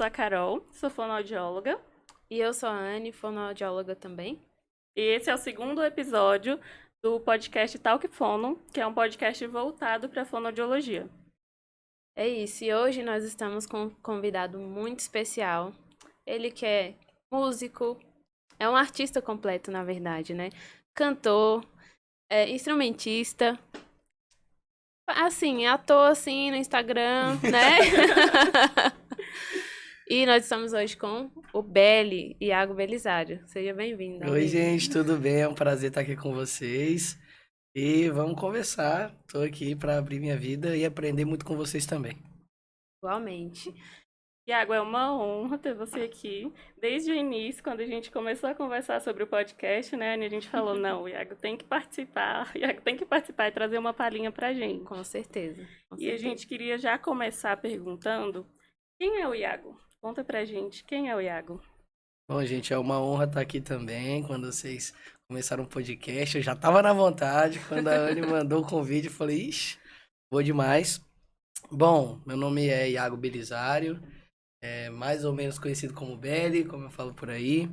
sou a Carol, sou fonoaudióloga. E eu sou a Anne, fonoaudióloga também. E esse é o segundo episódio do podcast Talk Fono, que é um podcast voltado para fonoaudiologia. É isso, e hoje nós estamos com um convidado muito especial. Ele que é músico, é um artista completo, na verdade, né? Cantor, instrumentista, assim, ator assim no Instagram, né? E nós estamos hoje com o Beli, Iago Belisário. Seja bem-vindo, Oi, amigo. gente, tudo bem? É um prazer estar aqui com vocês. E vamos conversar. Tô aqui para abrir minha vida e aprender muito com vocês também. Igualmente. Iago, é uma honra ter você aqui. Desde o início, quando a gente começou a conversar sobre o podcast, né, Anny, a gente falou, não, o Iago tem que participar, o Iago tem que participar e trazer uma palhinha pra gente. Com certeza. Com E certeza. a gente queria já começar perguntando, quem é o Iago? Conta pra gente, quem é o Iago? Bom, gente, é uma honra estar aqui também. Quando vocês começaram o podcast, eu já estava na vontade. Quando a Anne mandou o convite, eu falei, ixi, vou demais. Bom, meu nome é Iago Belisário, mais ou menos conhecido como Beli, como eu falo por aí.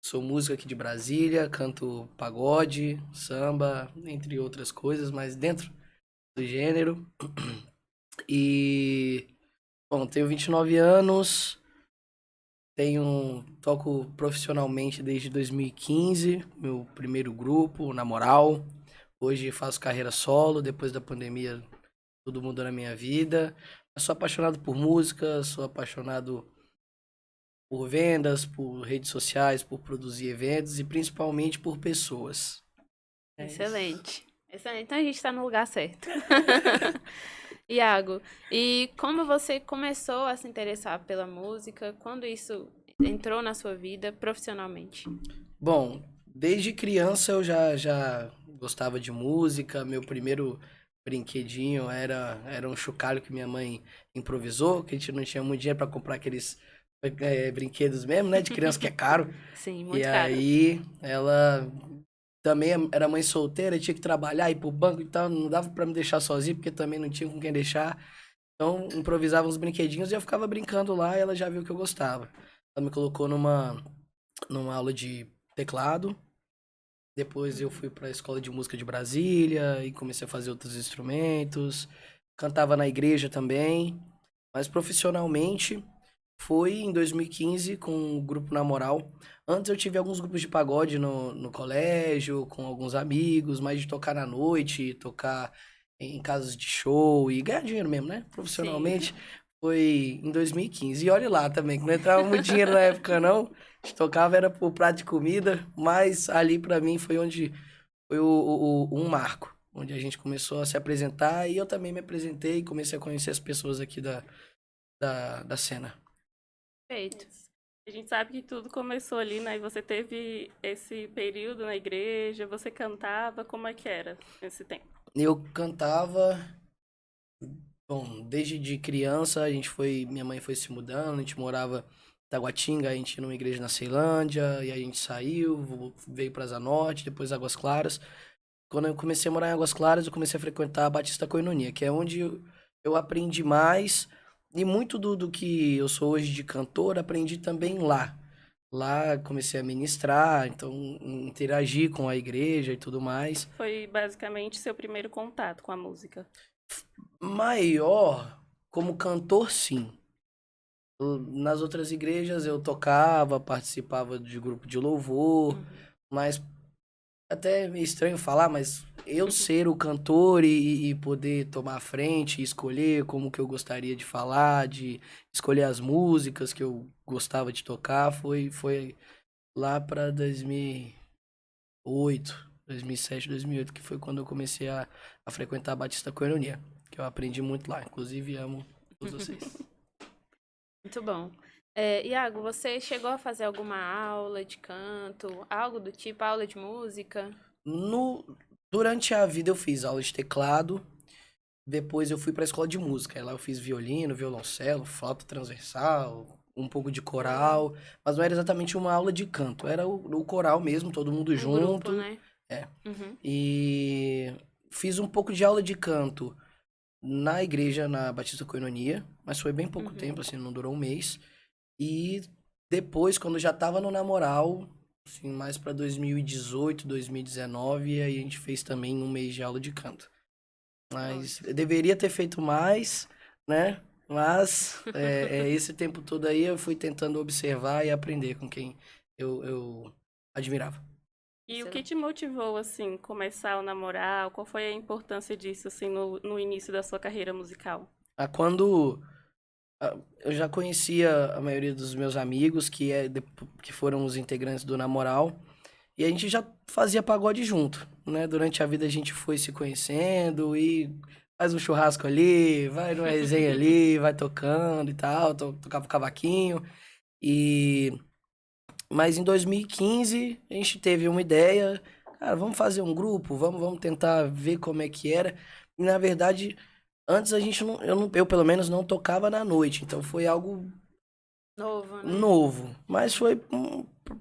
Sou músico aqui de Brasília, canto pagode, samba, entre outras coisas, mas dentro do gênero. E, bom, tenho 29 anos, toco profissionalmente desde 2015, meu primeiro grupo, na moral. Hoje faço carreira solo, depois da pandemia tudo mudou na minha vida. Eu sou apaixonado por música, sou apaixonado por vendas, por redes sociais, por produzir eventos e principalmente por pessoas. É isso. Excelente. Excelente. Então a gente está no lugar certo. Iago, e como você começou a se interessar pela música? Quando isso entrou na sua vida profissionalmente? Bom, desde criança eu já gostava de música. Meu primeiro brinquedinho era um chocalho que minha mãe improvisou, que a gente não tinha muito dinheiro para comprar aqueles brinquedos mesmo, né? De criança que é caro. Sim, E muito caro. aí ela também era mãe solteira, tinha que trabalhar, ir pro banco e tal, não dava para me deixar sozinho, porque também não tinha com quem deixar. Então improvisava uns brinquedinhos e eu ficava brincando lá e ela já viu que eu gostava. Ela me colocou numa aula de teclado. Depois eu fui para a Escola de Música de Brasília e comecei a fazer outros instrumentos. Cantava na igreja também. Mas profissionalmente foi em 2015 com o grupo Na Moral. Antes eu tive alguns grupos de pagode no colégio, com alguns amigos, mas de tocar na noite, tocar em casas de show e ganhar dinheiro mesmo, né? Profissionalmente foi em 2015. E olha lá também, que não entrava muito dinheiro na época não. A gente tocava era por prato de comida, mas ali pra mim foi onde foi um marco, onde a gente começou a se apresentar e eu também me apresentei e comecei a conhecer as pessoas aqui da cena. Perfeito. A gente sabe que tudo começou ali, né? E você teve esse período na igreja, você cantava, como é que era nesse tempo? Eu cantava, bom, desde de criança, minha mãe foi se mudando, a gente morava em Taguatinga, a gente ia numa igreja na Ceilândia, e aí a gente saiu, veio pra Asa Norte, depois Águas Claras. Quando eu comecei a morar em Águas Claras, eu comecei a frequentar a Batista Coinonia, que é onde eu aprendi mais, e muito do que eu sou hoje de cantor, aprendi também lá. Lá comecei a ministrar, então interagir com a igreja e tudo mais. Foi basicamente seu primeiro contato com a música. Maior, como cantor, sim. Nas outras igrejas eu tocava, participava de grupo de louvor, mas até é meio estranho falar, mas eu ser o cantor e poder tomar a frente, e escolher como que eu gostaria de falar, de escolher as músicas que eu gostava de tocar, foi lá para 2008, 2007, 2008, que foi quando eu comecei a frequentar a Batista Coinonia, que eu aprendi muito lá. Inclusive, amo todos vocês. Muito bom. Iago, você chegou a fazer alguma aula de canto, algo do tipo, aula de música? No, Durante a vida eu fiz aula de teclado, depois eu fui para a escola de música. Aí lá eu fiz violino, violoncelo, flauta transversal, um pouco de coral, mas não era exatamente uma aula de canto, era o coral mesmo, todo mundo Um grupo, junto. né? É. Uhum. E fiz um pouco de aula de canto na igreja, na Batista Coinonia, mas foi bem pouco Uhum. tempo, assim, não durou um mês. E depois, quando já tava no namoral, assim, mais pra 2018, 2019, aí a gente fez também um mês de aula de canto. Mas eu deveria ter feito mais, né? Mas esse tempo todo aí eu fui tentando observar e aprender com quem eu admirava. E o que te motivou, assim, começar a namorar? Qual foi a importância disso, assim, no início da sua carreira musical? Quando eu já conhecia a maioria dos meus amigos, que foram os integrantes do Namoral, e a gente já fazia pagode junto, né? Durante a vida a gente foi se conhecendo e faz um churrasco ali, vai numa resenha ali, vai tocando e tal, tocava cavaquinho. E Mas em 2015 a gente teve uma ideia, cara, vamos fazer um grupo, vamos tentar ver como é que era. E na verdade, antes a gente eu pelo menos não tocava na noite, então foi algo Novo, né? novo, mas foi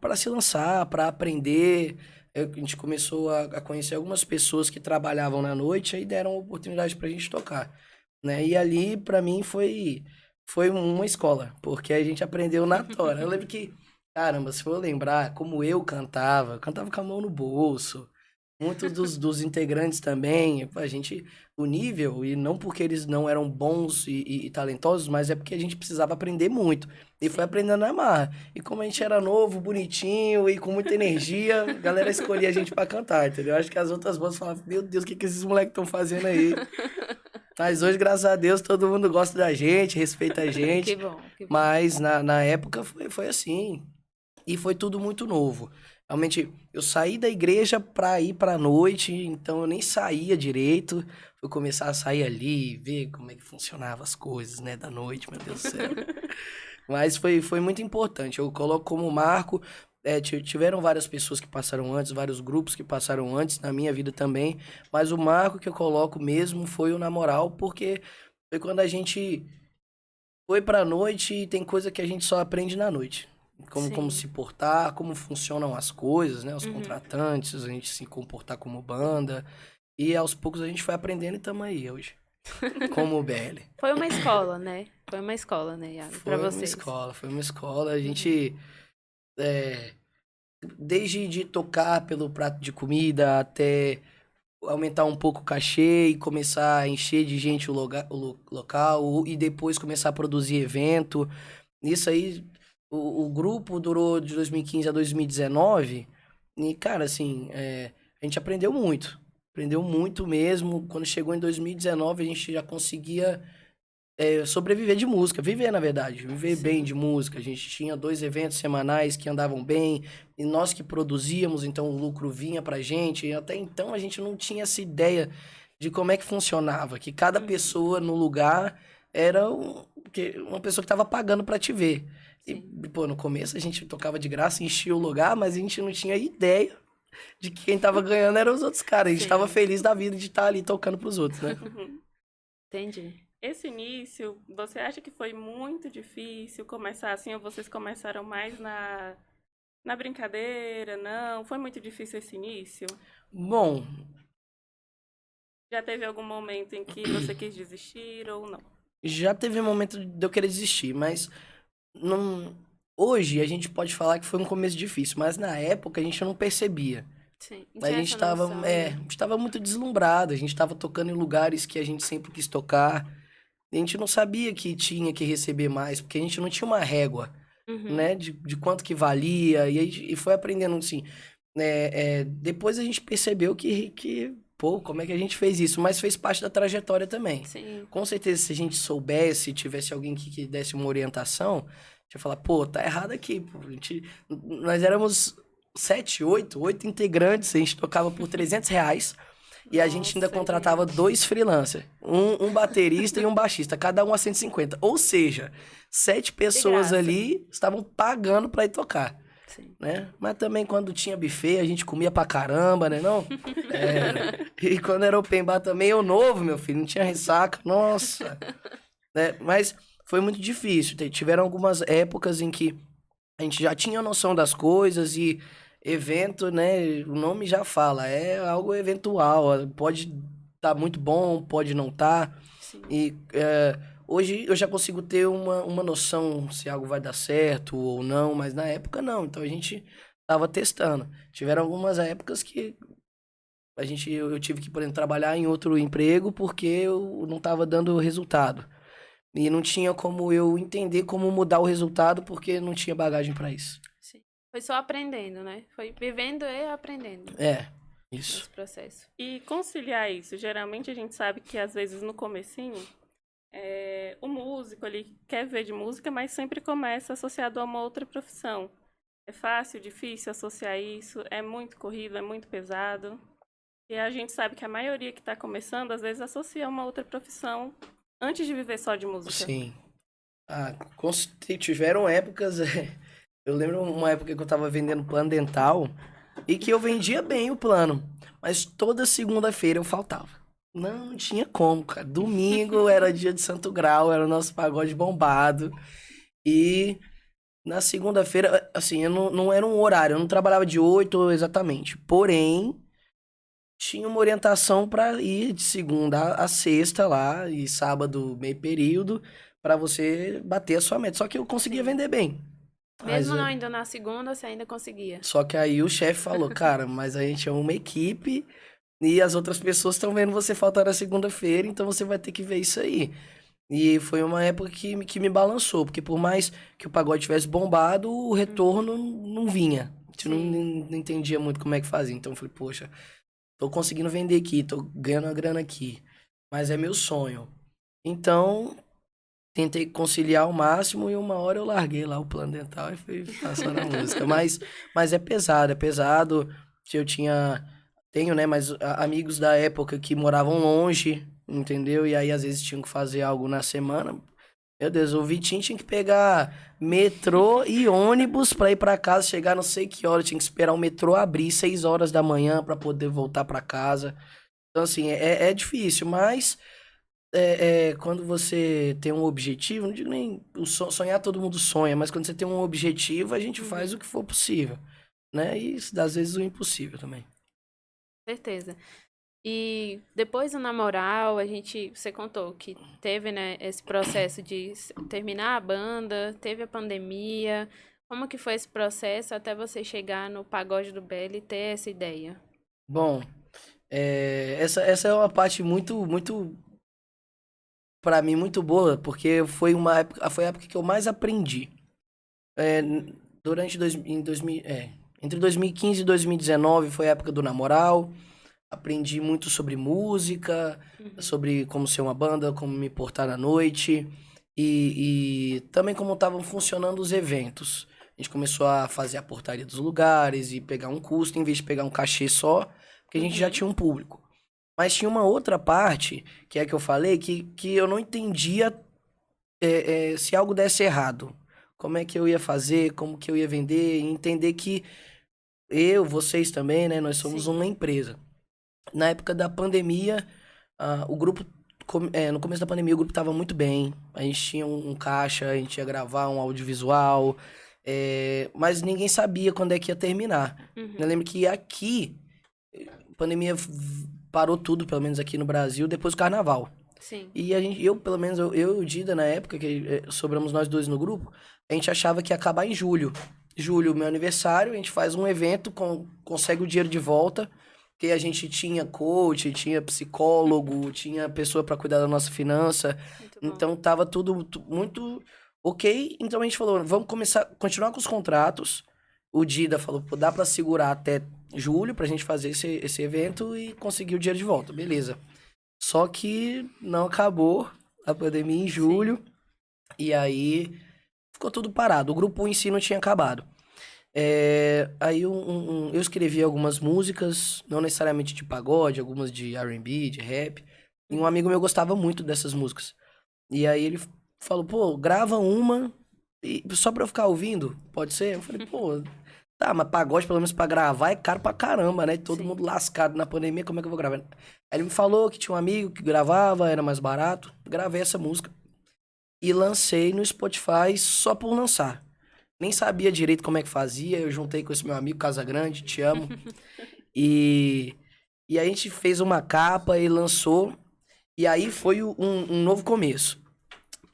para se lançar, para aprender. A gente começou a conhecer algumas pessoas que trabalhavam na noite e deram oportunidade pra gente tocar, né? E ali pra mim foi uma escola, porque a gente aprendeu na tora. Eu lembro que, caramba, se for lembrar como eu cantava com a mão no bolso. Muitos dos integrantes também, a gente, o nível, e não porque eles não eram bons e talentosos, mas é porque a gente precisava aprender muito. E foi aprendendo na marra. E como a gente era novo, bonitinho e com muita energia, a galera escolhia a gente pra cantar, entendeu? Acho que as outras bandas falavam, meu Deus, o que esses moleques estão fazendo aí? Mas hoje, graças a Deus, todo mundo gosta da gente, respeita a Que gente. bom, que bom. Mas na época foi assim. E foi tudo muito novo. Realmente, eu saí da igreja pra ir pra noite, então eu nem saía direito. Fui começar a sair ali, ver como é que funcionavam as coisas, né, da noite, meu Deus do céu. Mas foi muito importante. Eu coloco como marco. Tiveram várias pessoas que passaram antes, vários grupos que passaram antes, na minha vida também. Mas o marco que eu coloco mesmo foi o Namoral, porque foi quando a gente foi pra noite e tem coisa que a gente só aprende na noite. Como Sim. se portar, como funcionam as coisas, né? Os Uhum. contratantes, a gente se comportar como banda. E aos poucos a gente foi aprendendo e estamos aí hoje. Como o BL. Foi uma escola, né? Foi uma escola, né, Iago, pra Foi uma vocês. escola, foi uma escola. A Uhum. gente, é, desde de tocar pelo prato de comida até aumentar um pouco o cachê e começar a encher de gente o local e depois começar a produzir evento. Isso aí, o grupo durou de 2015 a 2019 e, cara, assim, a gente aprendeu muito. Aprendeu muito mesmo. Quando chegou em 2019, a gente já conseguia sobreviver de música. Viver, na verdade. Viver bem Sim. de música. A gente tinha 2 eventos semanais que andavam bem e nós que produzíamos, então o lucro vinha pra gente. E até então a gente não tinha essa ideia de como é que funcionava. Que cada Uhum. pessoa no lugar era uma pessoa que estava pagando pra te ver. E, Sim. pô, no começo a gente tocava de graça, enchia o lugar, mas a gente não tinha ideia de que quem tava ganhando eram os outros caras. A gente tava Sim. feliz da vida de estar ali tocando pros outros, né? Uhum. Entendi. Esse início, você acha que foi muito difícil começar assim, ou vocês começaram mais na brincadeira? Não? Foi muito difícil esse início? Bom, Já teve algum momento em que você quis desistir ou não? já teve um momento de eu querer desistir, mas não... hoje a gente pode falar que foi um começo difícil, mas na época a gente não percebia. Sim. Não A tinha gente essa tava, noção, a né? gente tava muito deslumbrado, a gente tava tocando em lugares que a gente sempre quis tocar. E a gente não sabia que tinha que receber mais, porque a gente não tinha uma régua, Uhum. né, de quanto que valia, e foi aprendendo assim. Depois a gente percebeu pô, como é que a gente fez isso? Mas fez parte da trajetória também. Sim. Com certeza, se a gente soubesse, tivesse alguém que desse uma orientação, a gente ia falar, pô, tá errado aqui, pô. Nós éramos 7, 8 integrantes, a gente tocava por R$ 300. E a gente ainda Nossa, contratava gente. 2 freelancers, um baterista e um baixista, cada um a 150. Ou seja, 7 De pessoas graça. ali estavam pagando pra ir tocar, Sim. né? Mas também quando tinha buffet, a gente comia pra caramba, né não? Era. E quando era open bar também, eu novo, meu filho, não tinha ressaca, nossa. Né? Mas foi muito difícil. Tiveram algumas épocas em que a gente já tinha noção das coisas e evento, né? O nome já fala, é algo eventual. Pode estar muito bom, pode não estar. Sim. E Hoje eu já consigo ter uma noção se algo vai dar certo ou não, mas na época não. Então a gente tava testando. Tiveram algumas épocas que eu tive que, por exemplo, trabalhar em outro emprego porque eu não tava dando resultado. E não tinha como eu entender como mudar o resultado porque não tinha bagagem para isso. Sim. Foi só aprendendo, né? Foi vivendo e aprendendo É, isso. nesse processo. E conciliar isso, geralmente a gente sabe que às vezes no comecinho, o músico ali quer ver de música, mas sempre começa associado a uma outra profissão. É fácil, difícil associar isso? É muito corrido, é muito pesado? E a gente sabe que a maioria que está começando, às vezes associa a uma outra profissão antes de viver só de música. Sim. Ah, tiveram épocas. Eu lembro uma época que eu tava vendendo plano dental e que eu vendia bem o plano, mas toda segunda-feira eu faltava. Não tinha como, cara. Domingo era dia de Santo Grau, era o nosso pagode bombado. E na segunda-feira, assim, eu não era um horário, eu não trabalhava de 8 exatamente. Porém, tinha uma orientação para ir de segunda a sexta lá e sábado meio período para você bater a sua meta. Só que eu conseguia Sim. vender bem. Mas, Mesmo não indo na segunda, você ainda conseguia. só que aí o chefe falou, cara, mas a gente é uma equipe e as outras pessoas estão vendo você faltar na segunda-feira, então você vai ter que ver isso aí. E foi uma época que me balançou, porque por mais que o pagode tivesse bombado, o retorno não vinha. A gente não entendia muito como é que fazia. Então eu falei, poxa, tô conseguindo vender aqui, tô ganhando uma grana aqui, mas é meu sonho. Então, tentei conciliar ao máximo e uma hora eu larguei lá o plano dental e fui passando a música. Mas é pesado. Que eu tenho, né, mas amigos da época que moravam longe, entendeu? E aí às vezes tinham que fazer algo na semana. Meu Deus, o Vitinho tinha que pegar metrô e ônibus pra ir pra casa, chegar não sei que hora, tinha que esperar o metrô abrir 6 horas da manhã pra poder voltar pra casa. Então, assim, é difícil, mas quando você tem um objetivo, não digo nem sonhar todo mundo sonha, mas quando você tem um objetivo, a gente faz o que for possível, né? E às vezes o impossível também. Certeza. E depois do namoral, você contou que teve, né, esse processo de terminar a banda, teve a pandemia. Como que foi esse processo até você chegar no Pagode do Belo e ter essa ideia? Bom, essa é uma parte muito, para mim, muito boa, porque foi a época que eu mais aprendi. É, durante em 2000, entre 2015 e 2019 foi a época do namoral. Aprendi muito sobre música, sobre como ser uma banda, como me portar na noite e também como estavam funcionando os eventos. A gente começou a fazer a portaria dos lugares e pegar um custo em vez de pegar um cachê só, porque a gente já tinha um público. Mas tinha uma outra parte, que é a que eu falei, que eu não entendia se algo desse errado. Como é que eu ia fazer, como que eu ia vender, e entender que vocês também, né, nós somos Sim. uma empresa. Na época da pandemia, o grupo, no começo da pandemia, o grupo estava muito bem. A gente tinha um caixa, a gente ia gravar um audiovisual, mas ninguém sabia quando é que ia terminar. Eu lembro que aqui, a pandemia parou tudo, pelo menos aqui no Brasil, depois do carnaval. Sim. E pelo menos, eu e o Dida, na época, que sobramos nós dois no grupo, a gente achava que ia acabar em julho. Julho, meu aniversário, a gente faz um evento, consegue o dinheiro de volta, porque a gente tinha coach, tinha psicólogo, tinha pessoa para cuidar da nossa finança. Muito bom. Então tava tudo muito ok. Então a gente falou, vamos continuar com os contratos. O Dida falou, pô, dá para segurar até julho pra gente fazer esse evento e conseguir o dinheiro de volta. Beleza. Só que não acabou a pandemia em julho. E aí ficou tudo parado. O grupo em si não tinha acabado. Aí eu escrevi algumas músicas, não necessariamente de pagode, algumas de R&B, de rap. E um amigo meu gostava muito dessas músicas. E aí ele falou, pô, grava uma só pra eu ficar ouvindo, pode ser? Eu falei, pô, tá, mas pagode pelo menos pra gravar é caro pra caramba, né? Todo mundo lascado na pandemia, como é que eu vou gravar? Aí ele me falou que tinha um amigo que gravava, era mais barato. Gravei essa música e lancei no Spotify só por lançar. Nem sabia direito como é que fazia. Eu juntei com esse meu amigo Casagrande, te amo. E a gente fez uma capa e lançou. E aí foi um novo começo.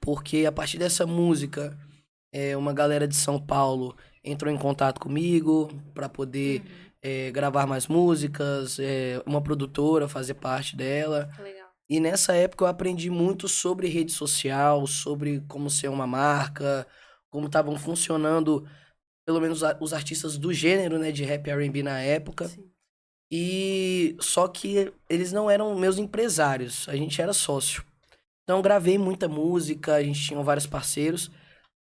porque a partir dessa música, uma galera de São Paulo entrou em contato comigo para poder gravar mais músicas, uma produtora fazer parte dela. Que legal. E nessa época eu aprendi muito sobre rede social, sobre como ser uma marca, como estavam funcionando, pelo menos os artistas do gênero, né, de rap e R&B na época. Sim. E só que eles não eram meus empresários, a gente era sócio. Então gravei muita música, a gente tinha vários parceiros,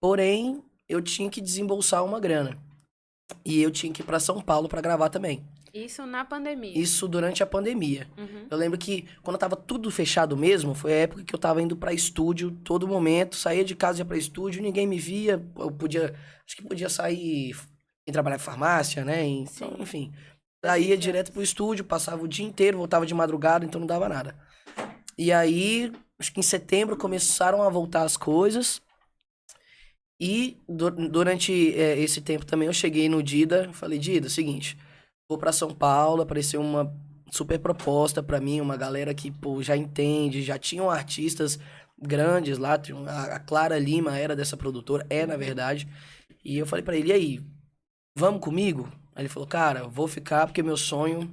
porém eu tinha que desembolsar uma grana. E eu tinha que ir para São Paulo para gravar também. Isso na pandemia. Isso durante a pandemia. Uhum. Eu lembro que quando tava tudo fechado mesmo, foi a época que eu tava indo pra estúdio todo momento, saía de casa e ia pra estúdio, ninguém me via, eu podia, acho que podia sair e trabalhar em farmácia, né? Então, Sim. enfim, saía direto pro estúdio, passava o dia inteiro, voltava de madrugada, então não dava nada. E aí, acho que em setembro começaram a voltar as coisas. E durante esse tempo também eu cheguei no Dida, falei, Dida, seguinte, vou pra São Paulo, apareceu uma super proposta pra mim, uma galera que, pô, já entende, já tinham artistas grandes lá, a Clara Lima era dessa produtora, na verdade. E eu falei pra ele, e aí, vamos comigo? Aí ele falou, cara, vou ficar porque meu sonho,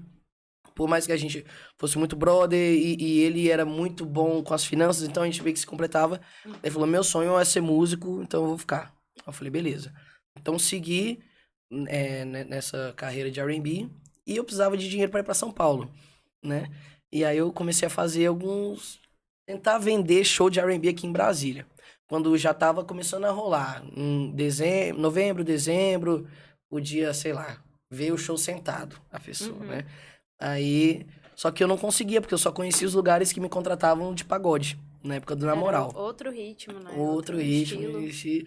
por mais que a gente fosse muito brother e ele era muito bom com as finanças, então a gente meio que se completava. Ele falou, meu sonho é ser músico, então eu vou ficar. Eu falei, beleza. Então segui nessa carreira de R&B e eu precisava de dinheiro para ir para São Paulo, né? E aí eu comecei a fazer tentar vender show de R&B aqui em Brasília. Quando já tava começando a rolar, em novembro, dezembro, podia, sei lá, ver o show sentado, a pessoa, né? Aí, só que eu não conseguia, porque eu só conhecia os lugares que me contratavam de pagode, na época do Na Moral. Era outro ritmo, né? Outro ritmo. estilo.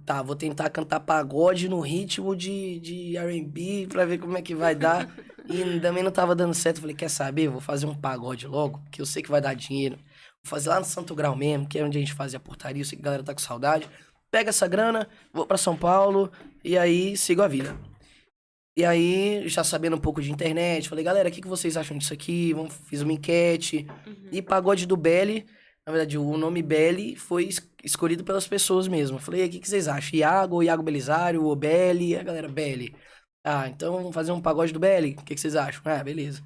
Tá, vou tentar cantar pagode no ritmo de R&B pra ver como é que vai dar. E também não tava dando certo. Falei, quer saber? Vou fazer um pagode logo, que eu sei que vai dar dinheiro. Vou fazer lá no Santo Grau mesmo, que é onde a gente fazia a portaria. Eu sei que a galera tá com saudade. Pega essa grana, vou pra São Paulo e aí sigo a vida. E aí, já sabendo um pouco de internet, falei, galera, o que vocês acham disso aqui? Fiz uma enquete. E pagode do Belly, na verdade, o nome Belly foi escolhido pelas pessoas mesmo. Eu falei, o que vocês acham? Iago Belisário, ou Belly? A galera, Belly. Ah, então vamos fazer um pagode do Belly? O que vocês acham? Ah, beleza.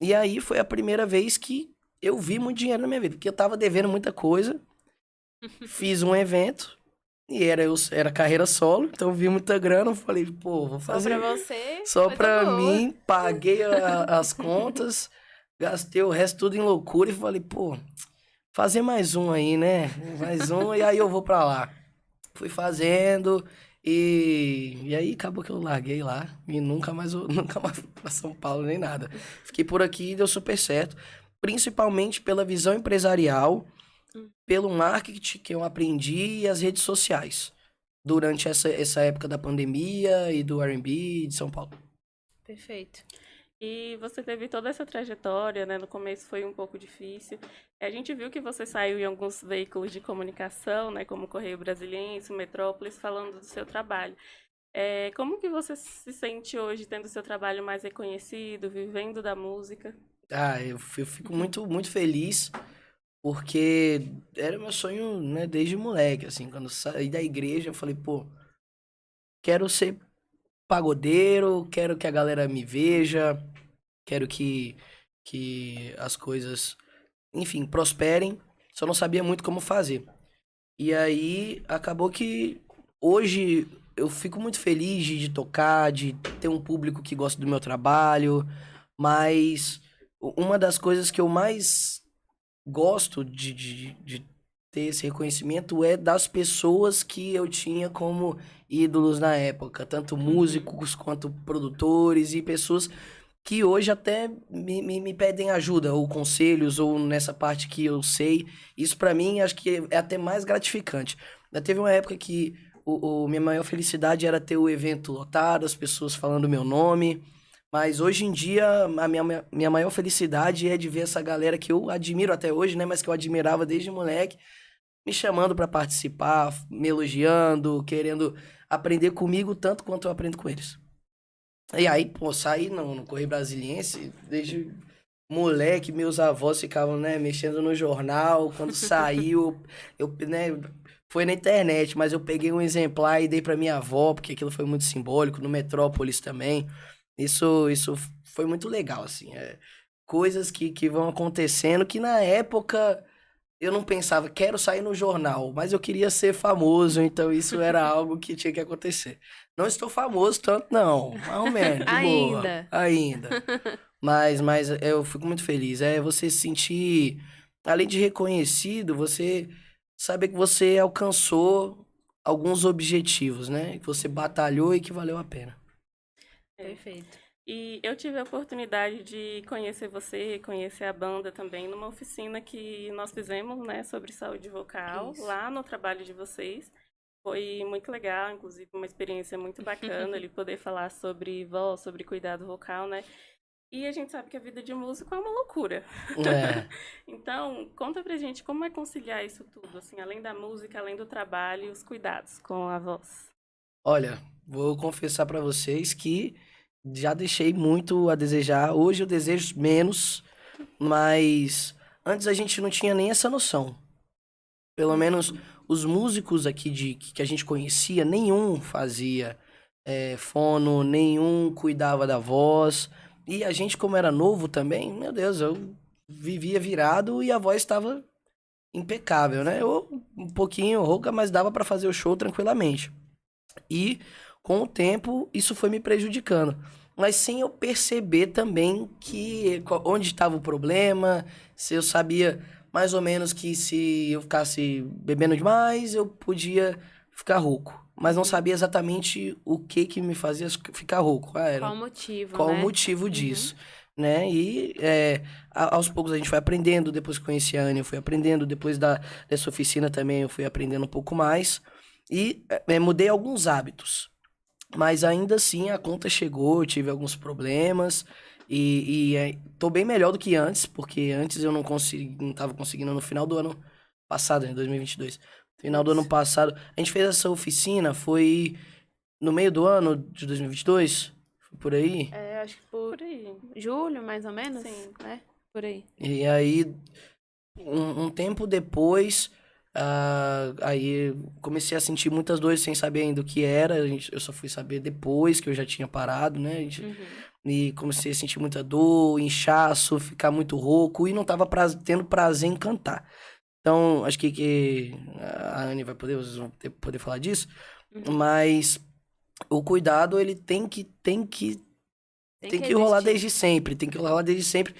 E aí foi a primeira vez que eu vi muito dinheiro na minha vida, porque eu tava devendo muita coisa. Fiz um evento. E era carreira solo, então eu vi muita grana, eu falei, pô, vou fazer. Só pra você. Só coisa pra boa. mim, paguei as contas, gastei o resto tudo em loucura e falei, pô, fazer mais um aí, né? Mais um, e aí eu vou pra lá. Fui fazendo, e aí acabou que eu larguei lá, e nunca mais fui pra São Paulo nem nada. Fiquei por aqui e deu super certo, principalmente pela visão empresarial, pelo marketing que eu aprendi e as redes sociais durante essa época da pandemia e do R&B de São Paulo. Perfeito. E você teve toda essa trajetória, né? No começo foi um pouco difícil. A gente viu que você saiu em alguns veículos de comunicação, né? Como Correio Brasiliense, Metrópolis, falando do seu trabalho. Como que você se sente hoje, tendo seu trabalho mais reconhecido, vivendo da música? Ah, eu fico muito, muito feliz, porque era meu sonho, né, desde moleque, assim, quando eu saí da igreja, eu falei, pô, quero ser pagodeiro, quero que a galera me veja, quero que as coisas, enfim, prosperem, só não sabia muito como fazer. E aí, acabou que hoje eu fico muito feliz de tocar, de ter um público que gosta do meu trabalho, mas uma das coisas que eu mais gosto de ter esse reconhecimento é das pessoas que eu tinha como ídolos na época, tanto músicos quanto produtores e pessoas que hoje até me pedem ajuda, ou conselhos, ou nessa parte que eu sei. Isso pra mim acho que é até mais gratificante. Teve uma época que minha maior felicidade era ter o evento lotado, as pessoas falando o meu nome. Mas hoje em dia, a minha maior felicidade é de ver essa galera que eu admiro até hoje, né? Mas que eu admirava desde moleque, me chamando pra participar, me elogiando, querendo aprender comigo tanto quanto eu aprendo com eles. E aí, pô, saí no Correio Brasiliense, desde moleque, meus avós ficavam, né, mexendo no jornal. Quando saiu, né, foi na internet, mas eu peguei um exemplar e dei pra minha avó, porque aquilo foi muito simbólico, no Metrópolis também. Isso foi muito legal, assim. Coisas que vão acontecendo que na época eu não pensava, quero sair no jornal, mas eu queria ser famoso, então isso era algo que tinha que acontecer. Não estou famoso tanto, não, mais ou menos, de boa, Ainda. ainda. Mas eu fico muito feliz. É você se sentir, além de reconhecido, você saber que você alcançou alguns objetivos, né? Que você batalhou e que valeu a pena. É. Perfeito. E eu tive a oportunidade de conhecer você, conhecer a banda também, numa oficina que nós fizemos, né, sobre saúde vocal, Isso. lá no trabalho de vocês. Foi muito legal, inclusive uma experiência muito bacana ele poder falar sobre voz, sobre cuidado vocal, né? E a gente sabe que a vida de músico é uma loucura. É, Então, conta pra gente como é conciliar isso tudo, assim, além da música, além do trabalho e os cuidados com a voz. olha, vou confessar pra vocês que já deixei muito a desejar. Hoje eu desejo menos, mas antes a gente não tinha nem essa noção. Pelo menos os músicos aqui que a gente conhecia, nenhum fazia fono, nenhum cuidava da voz. E a gente, como era novo também, meu Deus, eu vivia virado e a voz estava impecável, né? Eu um pouquinho rouca, mas dava para fazer o show tranquilamente. E com o tempo isso foi me prejudicando. Mas sem eu perceber também que onde estava o problema, se eu sabia mais ou menos que se eu ficasse bebendo demais, eu podia ficar rouco. Mas não Uhum. sabia exatamente o que me fazia ficar rouco. Qual o motivo, Qual o né? motivo Uhum. disso, né? E aos poucos a gente foi aprendendo, depois que conheci a Anne eu fui aprendendo, depois dessa oficina também eu fui aprendendo um pouco mais. E mudei alguns hábitos. Mas ainda assim a conta chegou, eu tive alguns problemas e tô bem melhor do que antes, porque antes eu não tava conseguindo no final do ano passado, em 2022. Final do ano Isso. passado, a gente fez essa oficina, foi no meio do ano de 2022, foi por aí. É, acho que por Por aí. julho, mais ou menos, Sim. né? Por aí. E aí um tempo depois, aí comecei a sentir muitas dores sem saber ainda o que era. Eu só fui saber depois que eu já tinha parado, né? Uhum. E comecei a sentir muita dor, inchaço, ficar muito rouco e não tava tendo prazer em cantar. Então, acho que a Anne vai poder, vocês vão poder falar disso, Uhum. mas o cuidado, ele Tem tem que que rolar existir. desde sempre, tem que rolar desde sempre.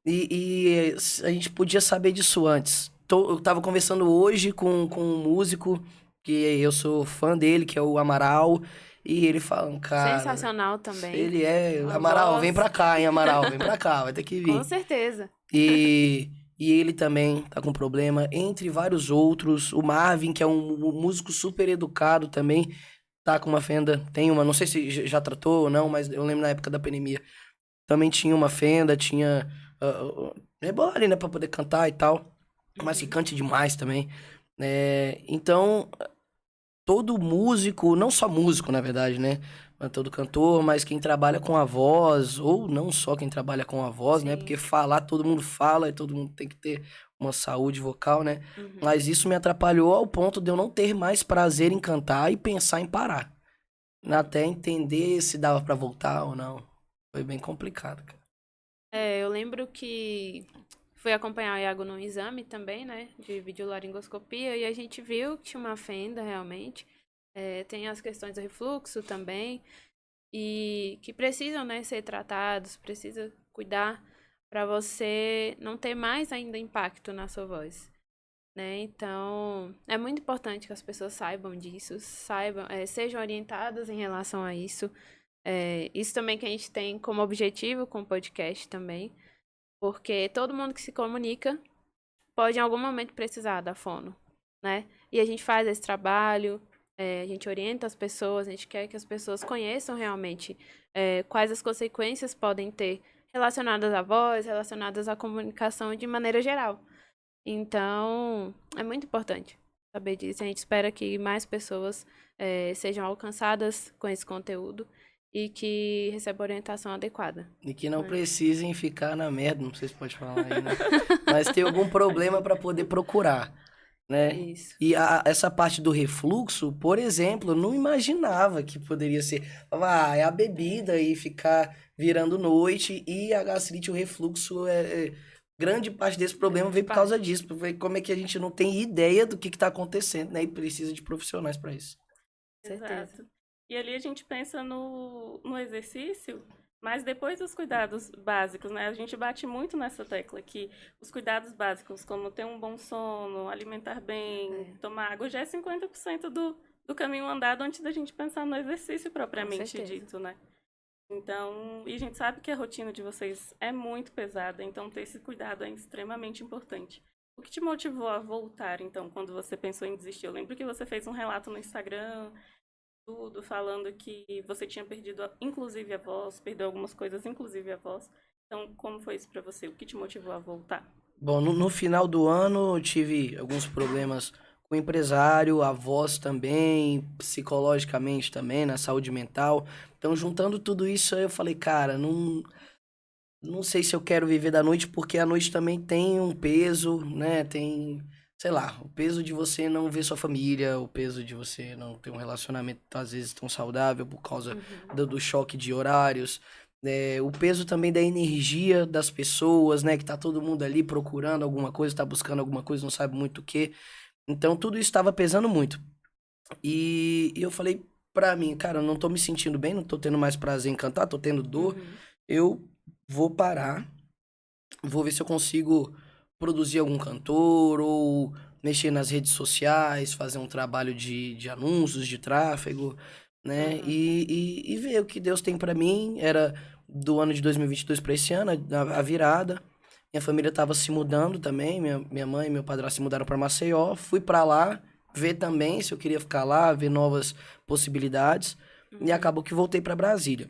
E a gente podia saber disso antes. Eu tava conversando hoje com um músico, que eu sou fã dele, que é o Amaral, e ele falando, cara, Sensacional também. ele é. Uma Amaral, vem voz, pra cá, hein, Amaral, vem pra cá, vai ter que com vir. certeza. E, e ele também tá com problema, entre vários outros. O Marvin, que é um músico super educado também, tá com uma fenda, tem uma, não sei se já tratou ou não, mas eu lembro na época da pandemia também tinha uma fenda, tinha rebole, né, pra poder cantar e tal, mas que Uhum. cante demais também. Então, todo músico, não só músico, na verdade, né, mas todo cantor, mas quem trabalha com a voz, ou não só quem trabalha com a voz, né, porque Sim. falar, todo mundo fala e todo mundo tem que ter uma saúde vocal, né, Uhum. mas isso me atrapalhou ao ponto de eu não ter mais prazer em cantar e pensar em parar, até entender se dava pra voltar ou não. Foi bem complicado, cara. É, eu lembro que fui acompanhar o Iago num exame também, né? De videolaringoscopia, e a gente viu que tinha uma fenda realmente. É, tem as questões do refluxo também, e que precisam, né, ser tratados, precisa cuidar para você não ter mais ainda impacto na sua voz. Né? Então, é muito importante que as pessoas saibam disso, saibam, sejam orientadas em relação a isso. Isso também que a gente tem como objetivo com o podcast também, porque todo mundo que se comunica pode em algum momento precisar da fono, né? E a gente faz esse trabalho, a gente orienta as pessoas, a gente quer que as pessoas conheçam realmente quais as consequências podem ter relacionadas à voz, relacionadas à comunicação de maneira geral. Então, é muito importante saber disso. A gente espera que mais pessoas sejam alcançadas com esse conteúdo e que receba orientação adequada. E que não precisem ficar na merda, não sei se pode falar aí, né? Mas tem algum problema para poder procurar, né? Isso. E essa parte do refluxo, por exemplo, eu não imaginava que poderia ser. É a bebida e ficar virando noite e a gastrite, o refluxo grande parte desse problema vem por causa disso. Porque como é que a gente não tem ideia do que está acontecendo, né? E precisa de profissionais para isso. Certeza. Exato. E ali a gente pensa no exercício, mas depois dos cuidados básicos, né? A gente bate muito nessa tecla que os cuidados básicos, como ter um bom sono, alimentar bem, tomar água, já é 50% do caminho andado antes da gente pensar no exercício propriamente dito, né? Então, e a gente sabe que a rotina de vocês é muito pesada, então ter esse cuidado é extremamente importante. O que te motivou a voltar, então, quando você pensou em desistir? Eu lembro que você fez um relato no Instagram, tudo, falando que você tinha perdido, inclusive, a voz, perdeu algumas coisas, inclusive a voz. Então, como foi isso pra você? O que te motivou a voltar? Bom, no final do ano eu tive alguns problemas com o empresário, a voz também, psicologicamente também, na saúde mental. Então, juntando tudo isso, aí eu falei, cara, não sei se eu quero viver da noite, porque a noite também tem um peso, né? Tem, sei lá, o peso de você não ver sua família, o peso de você não ter um relacionamento, às vezes, tão saudável por causa do choque de horários. O peso também da energia das pessoas, né? Que tá todo mundo ali procurando alguma coisa, tá buscando alguma coisa, não sabe muito o quê. Então, tudo isso estava pesando muito. E eu falei pra mim, cara, eu não tô me sentindo bem, não tô tendo mais prazer em cantar, tô tendo dor. Eu vou parar, vou ver se eu consigo produzir algum cantor ou mexer nas redes sociais, fazer um trabalho de anúncios, de tráfego, né? E ver o que Deus tem pra mim. Era do ano de 2022 para esse ano, a virada. Minha família tava se mudando também, minha mãe e meu padrasto se mudaram para Maceió. Fui para lá ver também se eu queria ficar lá, ver novas possibilidades. E acabou que voltei para Brasília.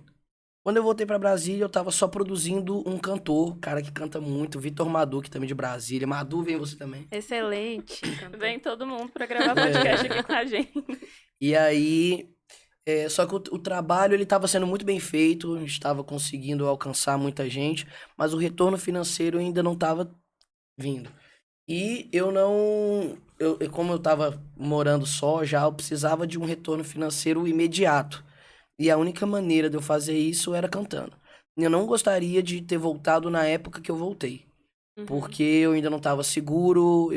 Quando eu voltei pra Brasília, eu tava só produzindo um cantor, cara que canta muito, Vitor Madu, que também é de Brasília. Madu, vem você também. Excelente, cantor. Vem todo mundo pra gravar podcast aqui com a gente. E aí, só que o trabalho ele tava sendo muito bem feito, a gente tava conseguindo alcançar muita gente, mas o retorno financeiro ainda não tava vindo. E eu não, como eu tava morando só já, eu precisava de um retorno financeiro imediato. E a única maneira de eu fazer isso era cantando. Eu não gostaria de ter voltado na época que eu voltei. Porque eu ainda não estava seguro.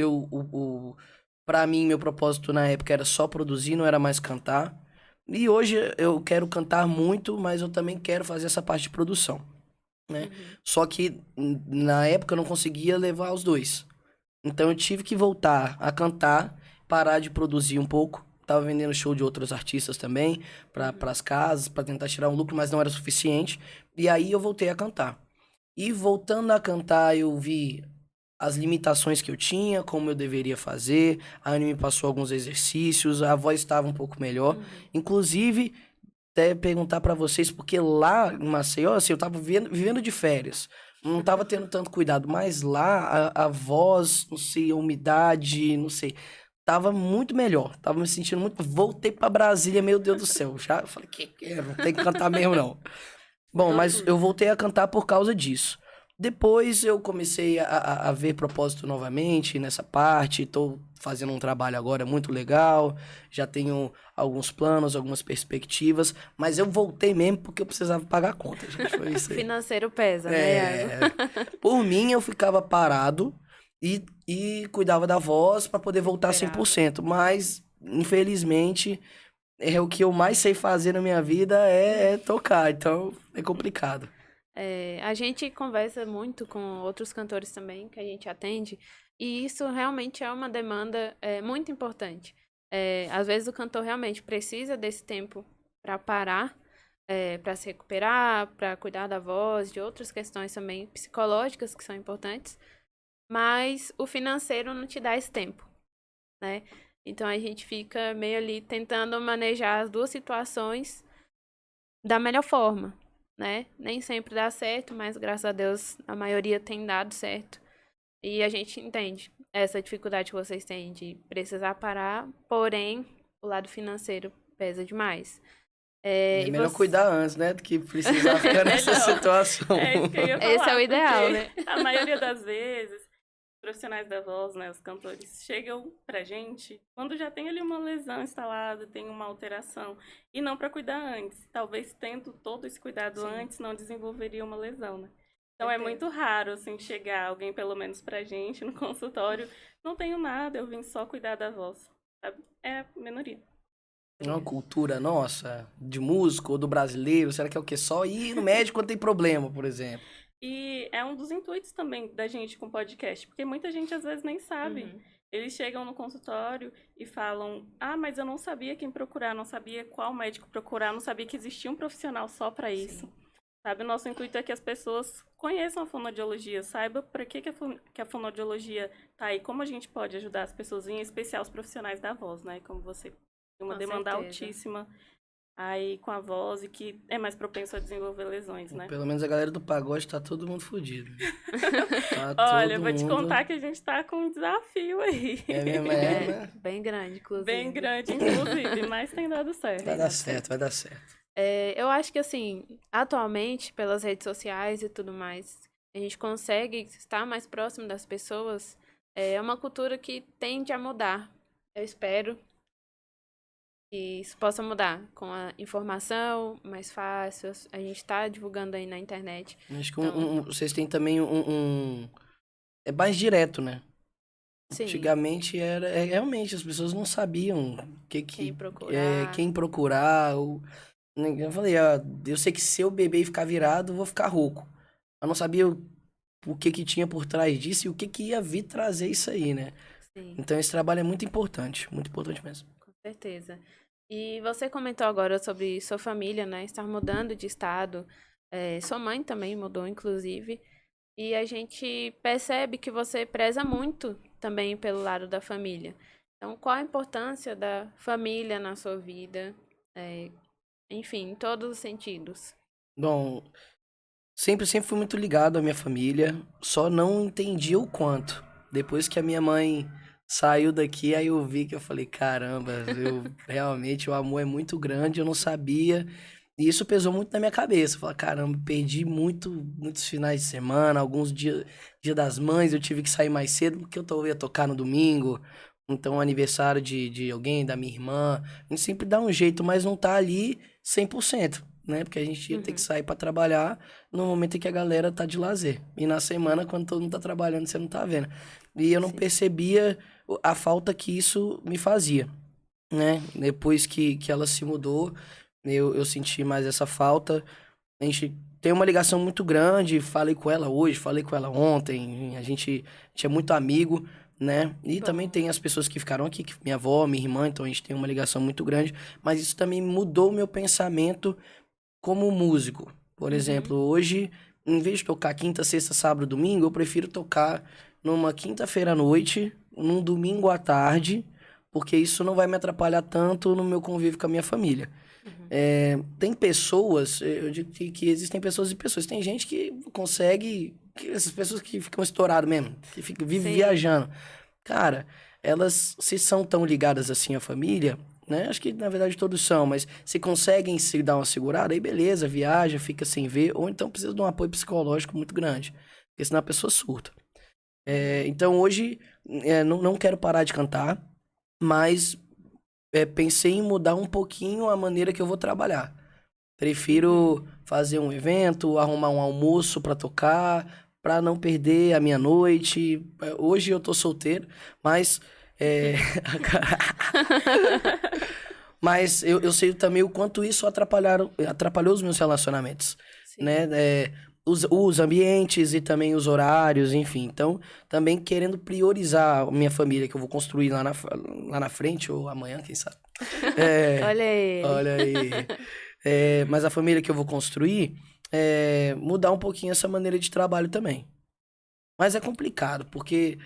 Para mim, meu propósito na época era só produzir, não era mais cantar. E hoje eu quero cantar muito, mas eu também quero fazer essa parte de produção, né? Só que na época eu não conseguia levar os dois. Então eu tive que voltar a cantar, parar de produzir um pouco. Tava vendendo show de outros artistas também, para as casas, para tentar tirar um lucro, mas não era suficiente. E aí eu voltei a cantar. E voltando a cantar, eu vi as limitações que eu tinha, como eu deveria fazer. A Anne me passou alguns exercícios, a voz estava um pouco melhor. Inclusive, até perguntar para vocês, porque lá em Maceió, assim, eu tava vivendo de férias. Não tava tendo tanto cuidado, mas lá a voz, não sei, a umidade, não sei, tava muito melhor. Tava me sentindo muito. Voltei para Brasília, meu Deus do céu. Já falei, não tem que cantar mesmo, não. Bom, mas eu voltei a cantar por causa disso. Depois eu comecei a ver propósito novamente nessa parte. Estou fazendo um trabalho agora muito legal. Já tenho alguns planos, algumas perspectivas. Mas eu voltei mesmo porque eu precisava pagar a conta, gente. Foi isso O aí. financeiro pesa, né, Iago? Por mim, eu ficava parado e cuidava da voz para poder voltar Recuperava. 100%. Mas, infelizmente, o que eu mais sei fazer na minha vida é tocar. Então, é complicado. A gente conversa muito com outros cantores também que a gente atende, e isso realmente é uma demanda muito importante. Às vezes o cantor realmente precisa desse tempo para parar, para se recuperar, para cuidar da voz, de outras questões também psicológicas que são importantes, mas o financeiro não te dá esse tempo, né? Então a gente fica meio ali tentando manejar as duas situações da melhor forma, né? Nem sempre dá certo, mas graças a Deus a maioria tem dado certo. E a gente entende essa dificuldade que vocês têm de precisar parar, porém o lado financeiro pesa demais. É E melhor você- cuidar antes, né? Do que precisar ficar nessa Melhor. situação. É isso que eu ia falar. Esse é o ideal, porque né? A maioria das vezes, os profissionais da voz, né, os cantores, chegam pra gente quando já tem ali uma lesão instalada, tem uma alteração, e não para cuidar antes. Talvez tendo todo esse cuidado Sim. antes, não desenvolveria uma lesão, né? Então é Certeza. muito raro, assim, chegar alguém, pelo menos pra gente, no consultório, não tenho nada, eu vim só cuidar da voz, sabe? É a minoria. É uma cultura nossa, de músico ou do brasileiro, será que é o quê? Só ir no médico quando tem problema, por exemplo. E é um dos intuitos também da gente com podcast, porque muita gente às vezes nem sabe. Uhum. Eles chegam no consultório e falam: Ah, mas eu não sabia quem procurar, não sabia qual médico procurar, não sabia que existia um profissional só para isso. Sabe, o nosso intuito é que as pessoas conheçam a fonoaudiologia, saibam para que a fonoaudiologia tá aí, como a gente pode ajudar as pessoas, em especial os profissionais da voz, né? Como você tem uma Com demanda certeza. altíssima aí com a voz e que é mais propenso a desenvolver lesões, né? Pelo menos a galera do pagode tá todo mundo fudido. Tá Olha, todo vou te mundo... contar que a gente tá com um desafio aí. É mesmo, né? Bem grande, inclusive. Bem grande, inclusive, mas tem dado certo. Vai dar certo, vai dar certo. Eu acho que, assim, atualmente, pelas redes sociais e tudo mais, a gente consegue estar mais próximo das pessoas. É uma cultura que tende a mudar. Eu espero que isso possa mudar com a informação mais fácil. A gente está divulgando aí na internet. Acho que Então- vocês têm também É mais direto, né? Sim, Antigamente realmente as pessoas não sabiam quem procurar. quem procurar. Eu falei, eu sei que se eu beber e ficar virado, eu vou ficar rouco. Eu não sabia o que tinha por trás disso e o que ia vir trazer isso aí, né? Sim. Então esse trabalho é muito importante mesmo. Com certeza. E você comentou agora sobre sua família, né? Estar mudando de estado. Sua mãe também mudou, inclusive. E a gente percebe que você preza muito também pelo lado da família. Então, qual a importância da família na sua vida? Enfim, em todos os sentidos. Bom, sempre fui muito ligado à minha família, só não entendia o quanto. Depois que a minha mãe saiu daqui, aí eu vi que eu falei, caramba, realmente o amor é muito grande, eu não sabia. E isso pesou muito na minha cabeça. Eu falei, caramba, perdi muitos finais de semana, alguns dia das mães, eu tive que sair mais cedo, porque ia tocar no domingo. Então, aniversário de alguém, da minha irmã. A gente sempre dá um jeito, mas não tá ali 100%, né? Porque a gente ia ter que sair pra trabalhar no momento em que a galera tá de lazer. E na semana, quando todo mundo tá trabalhando, você não tá vendo. E eu não Sim. percebia a falta que isso me fazia, né? Depois que ela se mudou, eu senti mais essa falta. A gente tem uma ligação muito grande, falei com ela hoje, falei com ela ontem, a gente é muito amigo, né? E Bom. também tem as pessoas que ficaram aqui, minha avó, minha irmã, então a gente tem uma ligação muito grande, mas isso também mudou o meu pensamento como músico. Por exemplo, hoje, em vez de tocar quinta, sexta, sábado, domingo, eu prefiro tocar numa quinta-feira à noite, num domingo à tarde, porque isso não vai me atrapalhar tanto no meu convívio com a minha família. Tem pessoas, eu digo que existem pessoas e pessoas. Tem gente que consegue, essas pessoas que ficam estouradas mesmo, que vivem Sim. viajando. Cara, elas se são tão ligadas assim à família, né? Acho que na verdade todos são, mas se conseguem se dar uma segurada, aí beleza, viaja, fica sem ver, ou então precisa de um apoio psicológico muito grande, porque senão a pessoa surta. Então hoje, não quero parar de cantar, mas pensei em mudar um pouquinho a maneira que eu vou trabalhar. Prefiro fazer um evento, arrumar um almoço pra tocar, pra não perder a minha noite. Hoje eu tô solteiro, mas mas eu sei também o quanto isso atrapalhou os meus relacionamentos, Sim. né? Os ambientes e também os horários, enfim. Então, também querendo priorizar a minha família, que eu vou construir lá na frente, ou amanhã, quem sabe. Olha ele. Olha aí. Mas a família que eu vou construir, mudar um pouquinho essa maneira de trabalho também. Mas é complicado, porque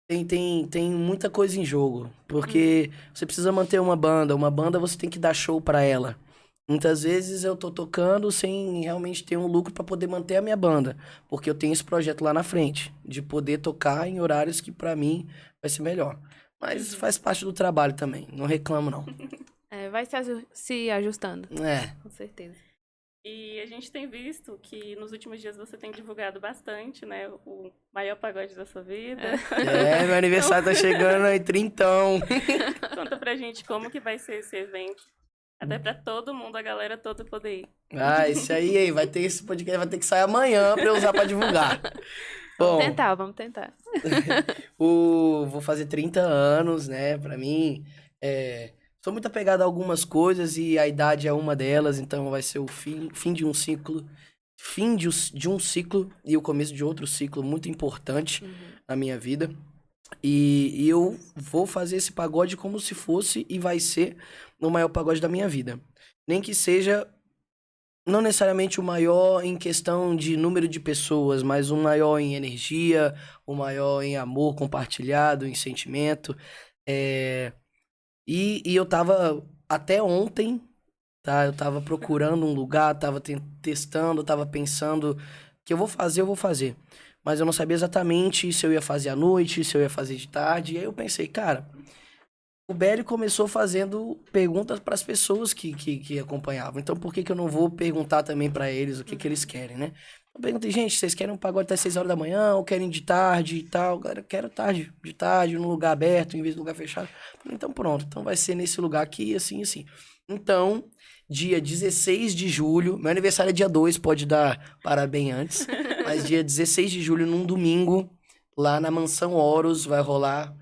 tem muita coisa em jogo. Porque você precisa manter uma banda você tem que dar show pra ela. Muitas vezes eu tô tocando sem realmente ter um lucro pra poder manter a minha banda, porque eu tenho esse projeto lá na frente, de poder tocar em horários que pra mim vai ser melhor. Mas faz parte do trabalho também, não reclamo não. Vai se ajustando, É. com certeza. E a gente tem visto que nos últimos dias você tem divulgado bastante, né? O maior pagode da sua vida. Meu aniversário tá chegando aí, trintão. Conta pra gente como que vai ser esse evento. Até pra todo mundo, a galera toda poder ir. Esse aí, vai ter esse podcast, vai ter que sair amanhã pra eu usar pra divulgar. Bom, Vamos tentar. vou fazer 30 anos, né? Pra mim, sou muito apegado a algumas coisas e a idade é uma delas, então vai ser o fim de um ciclo. Fim de um ciclo e o começo de outro ciclo muito importante na minha vida. E eu vou fazer esse pagode como se fosse e vai ser o maior pagode da minha vida. Nem que seja, não necessariamente o maior em questão de número de pessoas, mas o maior em energia, o maior em amor compartilhado, em sentimento. E eu tava, até ontem, tá? Eu tava procurando um lugar, tava testando, tava pensando que eu vou fazer. Mas eu não sabia exatamente se eu ia fazer à noite, se eu ia fazer de tarde. E aí eu pensei, cara, o Belly começou fazendo perguntas para as pessoas que acompanhavam. Então por que que eu não vou perguntar também para eles o que que eles querem, né? Eu perguntei, gente, vocês querem um pagode até 6 horas da manhã ou querem de tarde e tal? Galera, eu quero de tarde, num lugar aberto, em vez de lugar fechado. Falei, então pronto, então vai ser nesse lugar aqui, assim, assim. Então, dia 16 de julho, meu aniversário é dia 2, pode dar parabéns antes, mas dia 16 de julho, num domingo, lá na Mansão Horus, vai rolar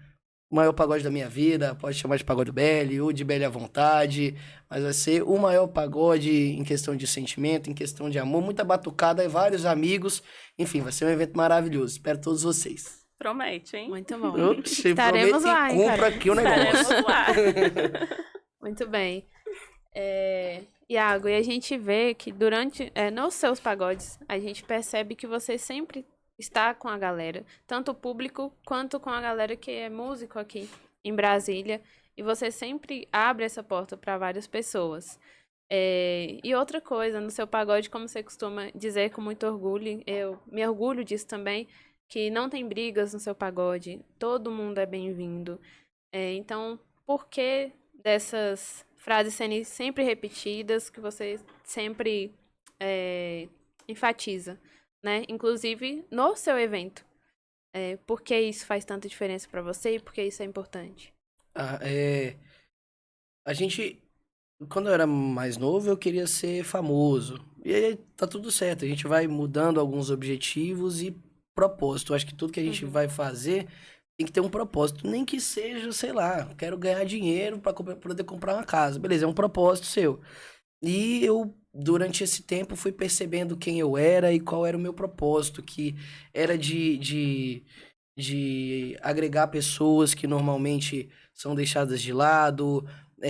o maior pagode da minha vida, pode chamar de pagode Belly ou de Belly à vontade, mas vai ser o maior pagode em questão de sentimento, em questão de amor, muita batucada e vários amigos, enfim, vai ser um evento maravilhoso, espero todos vocês. Promete, hein? Muito bom. Oxi, Estaremos aproveita lá, e hein, cumpra cara? aqui o negócio. Estaremos lá. Muito bem. Iago, e a gente vê que durante, nos seus pagodes, a gente percebe que você sempre está com a galera, tanto o público quanto com a galera que é músico aqui em Brasília, e você sempre abre essa porta para várias pessoas. E outra coisa, no seu pagode, como você costuma dizer com muito orgulho, eu me orgulho disso também, que não tem brigas no seu pagode, todo mundo é bem-vindo. Então, por que dessas frases sendo sempre repetidas, que você sempre enfatiza, né? Inclusive no seu evento. Por que isso faz tanta diferença para você e por que isso é importante? A gente, quando eu era mais novo, eu queria ser famoso. E aí tá tudo certo, a gente vai mudando alguns objetivos e propósito. Eu acho que tudo que a gente vai fazer tem que ter um propósito. Nem que seja, sei lá, quero ganhar dinheiro para poder comprar uma casa. Beleza, é um propósito seu. E eu, durante esse tempo, fui percebendo quem eu era e qual era o meu propósito, que era de agregar pessoas que normalmente são deixadas de lado,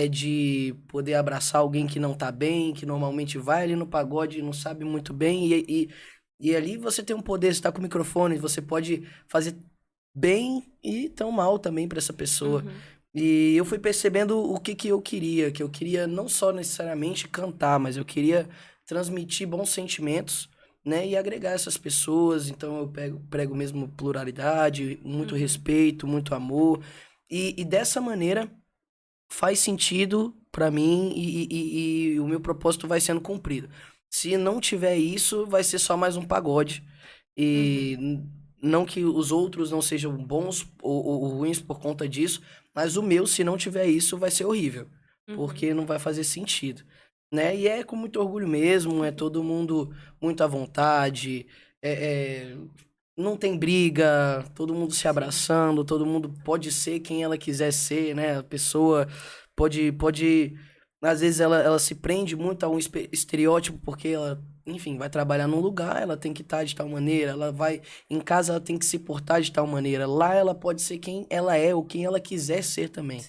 de poder abraçar alguém que não tá bem, que normalmente vai ali no pagode e não sabe muito bem, e ali você tem um poder, você tá com o microfone, você pode fazer bem e tão mal também para essa pessoa. E eu fui percebendo o que eu queria não só necessariamente cantar, mas eu queria transmitir bons sentimentos, né, e agregar essas pessoas. Então eu prego mesmo pluralidade, muito respeito, muito amor, e dessa maneira faz sentido pra mim e o meu propósito vai sendo cumprido. Se não tiver isso, vai ser só mais um pagode. E não que os outros não sejam bons ou ruins por conta disso, mas o meu, se não tiver isso, vai ser horrível. Porque não vai fazer sentido. Né? E é com muito orgulho mesmo, é todo mundo muito à vontade, não tem briga, todo mundo se abraçando, todo mundo pode ser quem ela quiser ser, né? A pessoa pode às vezes ela se prende muito a um estereótipo porque ela, enfim, vai trabalhar num lugar, ela tem que estar de tal maneira, ela vai em casa, ela tem que se portar de tal maneira. Lá ela pode ser quem ela é ou quem ela quiser ser também,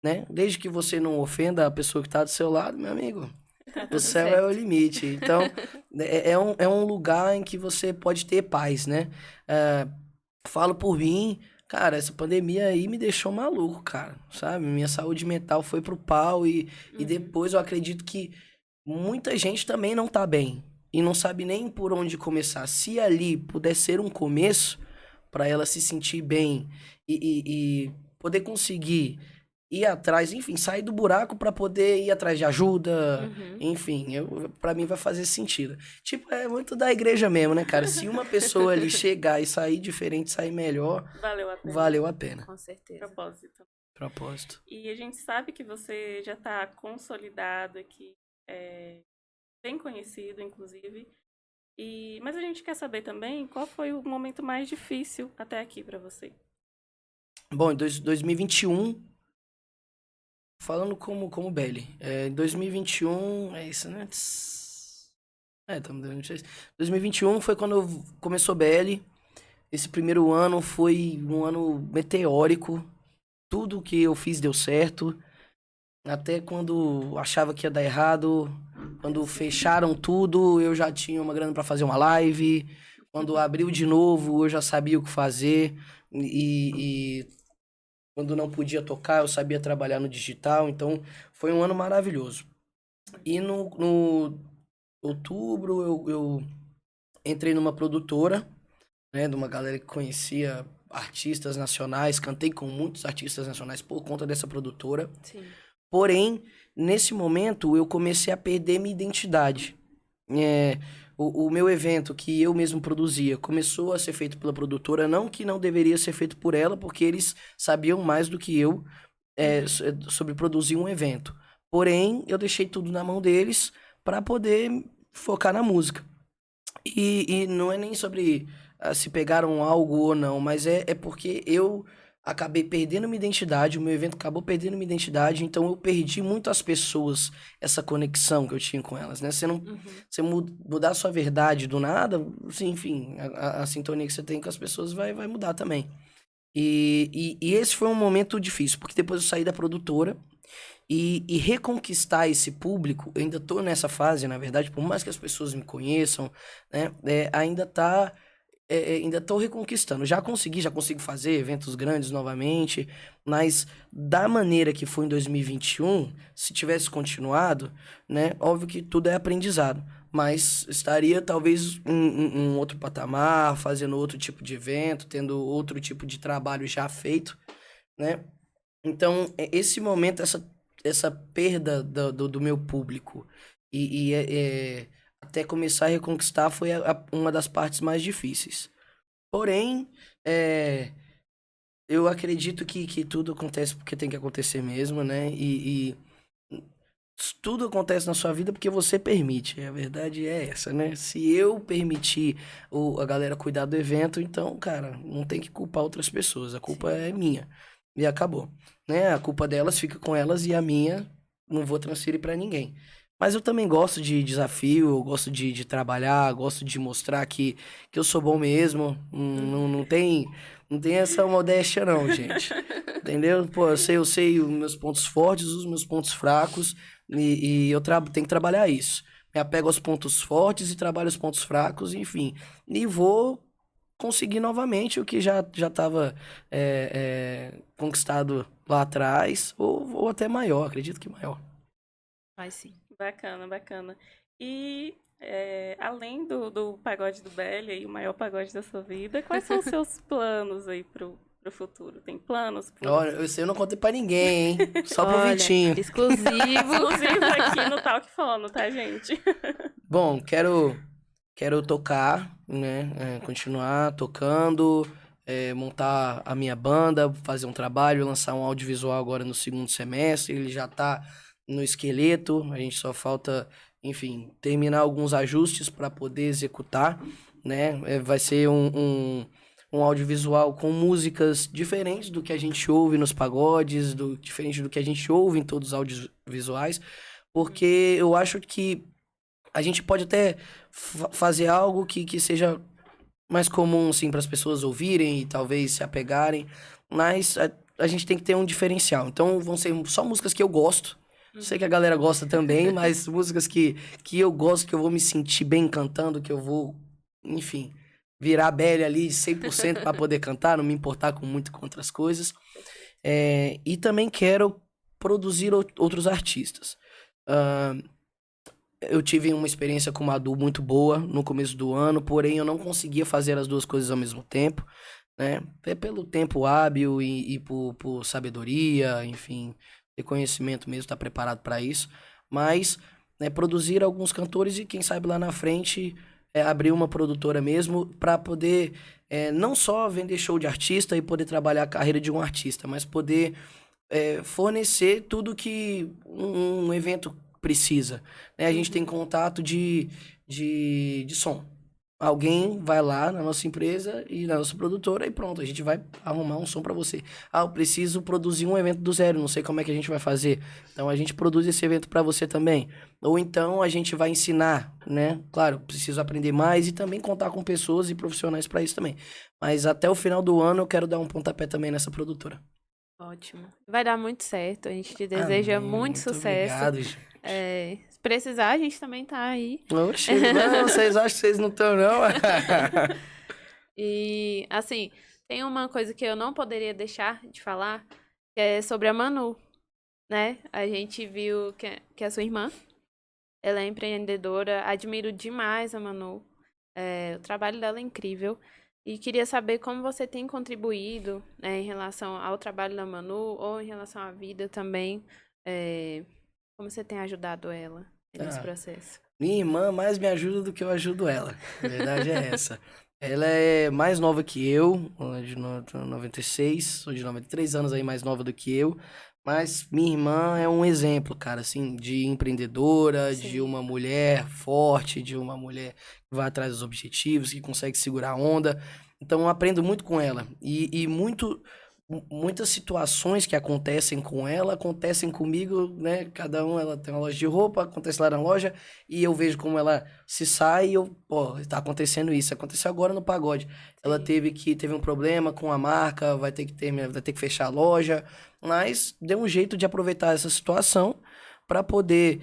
né? Desde que você não ofenda a pessoa que está do seu lado, meu amigo. O céu é o limite. Então, é um lugar em que você pode ter paz, né? Falo por mim, cara, essa pandemia aí me deixou maluco, cara, sabe? Minha saúde mental foi pro pau e depois eu acredito que muita gente também não tá bem e não sabe nem por onde começar. Se ali puder ser um começo para ela se sentir bem e poder conseguir ir atrás, enfim, sair do buraco pra poder ir atrás de ajuda, Uhum. enfim, para mim vai fazer sentido. Tipo, é muito da igreja mesmo, né, cara? Se uma pessoa ali chegar e sair diferente, sair melhor, Valeu a pena. valeu a pena. Com certeza. Propósito. Propósito. E a gente sabe que você já está consolidado aqui, bem conhecido, inclusive. Mas a gente quer saber também qual foi o momento mais difícil até aqui para você. Bom, em 2021, falando como Belly, em 2021, é isso, né? Estamos em 2023. 2021 foi quando começou Belly. Esse primeiro ano foi um ano meteórico. Tudo que eu fiz deu certo. Até quando achava que ia dar errado, quando fecharam tudo, eu já tinha uma grana para fazer uma live. Quando abriu de novo, eu já sabia o que fazer. E quando não podia tocar, eu sabia trabalhar no digital. Então, foi um ano maravilhoso. E no outubro, eu entrei numa produtora, né, de uma galera que conhecia artistas nacionais. Cantei com muitos artistas nacionais por conta dessa produtora. Sim. Porém, nesse momento, eu comecei a perder minha identidade. O meu evento, que eu mesmo produzia, começou a ser feito pela produtora, não que não deveria ser feito por ela, porque eles sabiam mais do que eu sobre produzir um evento. Porém, eu deixei tudo na mão deles para poder focar na música. E não é nem sobre se pegaram algo ou não, mas é porque eu acabei perdendo minha identidade, o meu evento acabou perdendo minha identidade, então eu perdi muitas pessoas, essa conexão que eu tinha com elas, né? Você não, você mudar a sua verdade do nada, assim, enfim, a sintonia que você tem com as pessoas vai mudar também. E esse foi um momento difícil, porque depois eu saí da produtora e reconquistar esse público, eu ainda tô nessa fase, na verdade, por mais que as pessoas me conheçam, né, ainda tô reconquistando. Já consigo fazer eventos grandes novamente, mas da maneira que foi em 2021, se tivesse continuado, né, óbvio que tudo é aprendizado, mas estaria talvez em um outro patamar, fazendo outro tipo de evento, tendo outro tipo de trabalho já feito, né? Então, esse momento, essa perda do meu público até começar a reconquistar foi uma das partes mais difíceis. Porém, eu acredito que tudo acontece porque tem que acontecer mesmo, né? Tudo acontece na sua vida porque você permite. A verdade é essa, né? Se eu permitir a galera cuidar do evento, então, cara, não tem que culpar outras pessoas. A culpa é minha. E acabou. Né? A culpa delas fica com elas e a minha não vou transferir pra ninguém. Mas eu também gosto de desafio, eu gosto de trabalhar, gosto de mostrar que eu sou bom mesmo. Não tem essa modéstia não, gente. Entendeu? Pô, eu sei os meus pontos fortes, os meus pontos fracos, e eu tenho que trabalhar isso. Me apego aos pontos fortes e trabalho os pontos fracos, enfim. E vou conseguir novamente o que já estava conquistado lá atrás, ou até maior, acredito que maior. Vai sim. Bacana, bacana. E além do pagode do Belly, aí, o maior pagode da sua vida, quais são os seus planos aí pro futuro? Tem planos? Olha, eu não contei pra ninguém, hein? Só pro Olha, Vitinho. exclusivo. Exclusivo aqui no Talk Fono, tá, gente? Bom, quero tocar, né? Continuar tocando, montar a minha banda, fazer um trabalho, lançar um audiovisual agora no segundo semestre. Ele já tá no esqueleto, a gente só falta, enfim, terminar alguns ajustes para poder executar, né? Vai ser um audiovisual com músicas diferentes do que a gente ouve nos pagodes, diferente do que a gente ouve em todos os audiovisuais, porque eu acho que a gente pode até fazer algo que seja mais comum, assim, para as pessoas ouvirem e talvez se apegarem, mas a gente tem que ter um diferencial. Então, vão ser só músicas que eu gosto. Sei que a galera gosta também, mas músicas que eu gosto, que eu vou me sentir bem cantando, que eu vou, enfim, virar a Belly ali 100% para poder cantar, não me importar com muito com outras coisas. E também quero produzir outros artistas. Eu tive uma experiência com o Madu muito boa no começo do ano, porém eu não conseguia fazer as duas coisas ao mesmo tempo, né? Pelo tempo hábil e por sabedoria, enfim, ter conhecimento mesmo, estar preparado para isso. Mas, né, produzir alguns cantores e quem sabe lá na frente abrir uma produtora mesmo para poder não só vender show de artista e poder trabalhar a carreira de um artista, mas poder fornecer tudo que um evento precisa, né? A gente tem contato de som. Alguém vai lá na nossa empresa e na nossa produtora e pronto, a gente vai arrumar um som para você. Ah, eu preciso produzir um evento do zero, não sei como é que a gente vai fazer. Então a gente produz esse evento para você também. Ou então a gente vai ensinar, né? Claro, preciso aprender mais e também contar com pessoas e profissionais para isso também. Mas até o final do ano eu quero dar um pontapé também nessa produtora. Ótimo. Vai dar muito certo. A gente te deseja Amém, muito sucesso. Obrigado, gente. Se precisar, a gente também tá aí. Oxe, não, vocês acham que vocês não estão, não? E, assim, tem uma coisa que eu não poderia deixar de falar, que é sobre a Manu, né? A gente viu que a sua irmã, ela é empreendedora, admiro demais a Manu. O trabalho dela é incrível. E queria saber como você tem contribuído, né, em relação ao trabalho da Manu ou em relação à vida também. Como você tem ajudado ela nesse processo? Minha irmã mais me ajuda do que eu ajudo ela. A verdade é essa. Ela é mais nova que eu, de 96, sou de 93 anos aí mais nova do que eu. Mas minha irmã é um exemplo, cara, assim, de empreendedora, Sim. de uma mulher forte, de uma mulher que vai atrás dos objetivos, que consegue segurar a onda. Então eu aprendo muito com ela. E muitas situações que acontecem com ela, acontecem comigo, né? Cada um, ela tem uma loja de roupa, acontece lá na loja, e eu vejo como ela se sai e eu, tá acontecendo isso. Aconteceu agora no pagode. Ela teve um problema com a marca, vai ter que terminar, vai ter que fechar a loja, mas deu um jeito de aproveitar essa situação para poder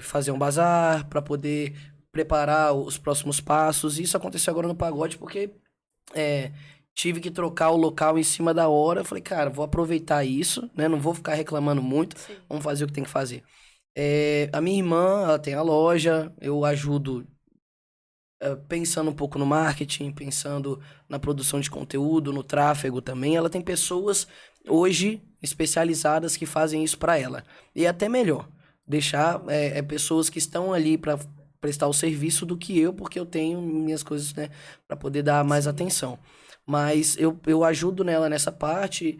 fazer um bazar, para poder preparar os próximos passos. Isso aconteceu agora no pagode porque tive que trocar o local em cima da hora. Eu falei, cara, vou aproveitar isso, né? Não vou ficar reclamando muito. Sim. Vamos fazer o que tem que fazer. A minha irmã, ela tem a loja, eu ajudo pensando um pouco no marketing, pensando na produção de conteúdo, no tráfego também. Ela tem pessoas hoje especializadas que fazem isso para ela. E é até melhor deixar pessoas que estão ali para prestar o serviço do que eu, porque eu tenho minhas coisas, né, para poder dar mais atenção. Mas eu ajudo nela nessa parte.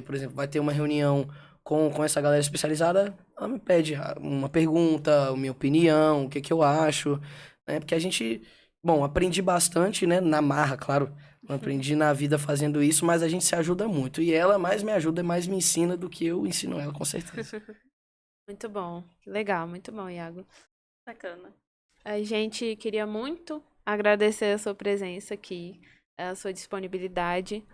Por exemplo, vai ter uma reunião com essa galera especializada, ela me pede uma pergunta, a minha opinião, o que eu acho, né? Porque a gente, bom, aprendi bastante, né, na marra, claro, não aprendi na vida fazendo isso, mas a gente se ajuda muito. E ela mais me ajuda, mais me ensina do que eu ensino ela, com certeza. Muito bom. Legal, muito bom, Iago. Bacana. A gente queria muito agradecer a sua presença aqui, a sua disponibilidade.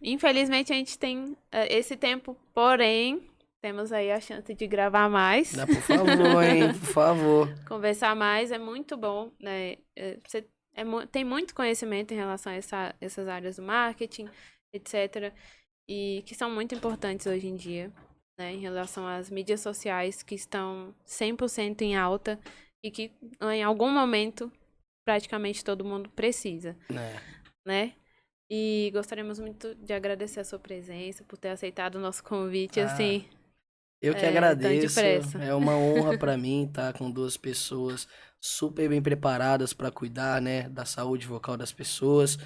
Infelizmente a gente tem esse tempo, porém, temos aí a chance de gravar mais. Dá, por favor, hein? Por favor. Conversar mais é muito bom, né? Você tem muito conhecimento em relação a essas áreas do marketing, etc. E que são muito importantes hoje em dia, né? Em relação às mídias sociais que estão 100% em alta e que em algum momento praticamente todo mundo precisa, né? E gostaríamos muito de agradecer a sua presença, por ter aceitado o nosso convite, assim. Eu que agradeço. É uma honra para mim estar com duas pessoas super bem preparadas para cuidar, né, da saúde vocal das pessoas,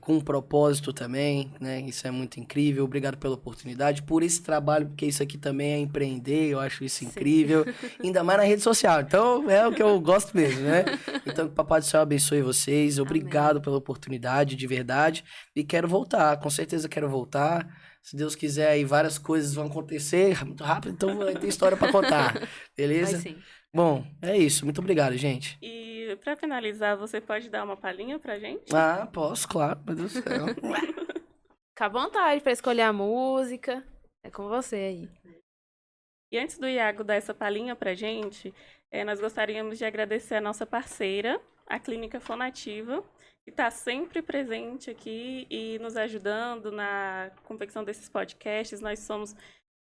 com um propósito também, né? Isso é muito incrível. Obrigado pela oportunidade, por esse trabalho, porque isso aqui também é empreender, eu acho isso incrível, ainda mais na rede social. Então, é o que eu gosto mesmo, né? Então, que o Papai do Céu abençoe vocês. Obrigado pela oportunidade, de verdade. E quero voltar, com certeza quero voltar. Se Deus quiser, aí várias coisas vão acontecer muito rápido, então vai ter história para contar, beleza? Vai sim. Bom, é isso. Muito obrigado, gente. E para finalizar, você pode dar uma palhinha pra gente? Ah, posso, claro, meu Deus do céu. Fica à vontade para escolher a música. É com você aí. E antes do Iago dar essa palhinha pra gente, nós gostaríamos de agradecer a nossa parceira, a Clínica Fonativa, que está sempre presente aqui e nos ajudando na confecção desses podcasts. Nós somos